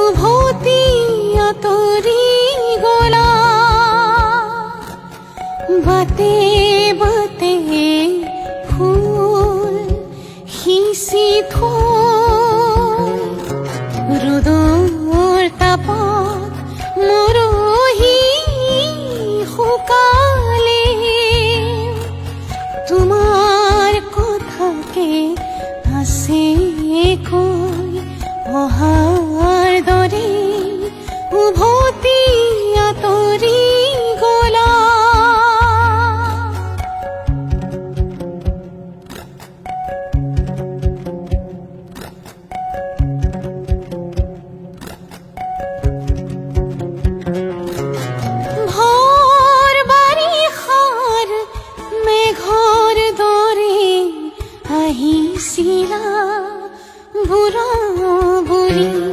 উভতি আতৰি গলা বাটে বাটে ফুল সিঁচি থৈ ৰ'দৰ তাপত মৰহি শুকালে তোমাৰ কথাকে আছে কৈ অহাৰ দৰে উভতি আতৰি গলা ভৰ বাৰিষাৰ মেঘৰ দৰে আহিছিলা বুঢ়া বুঢ়ী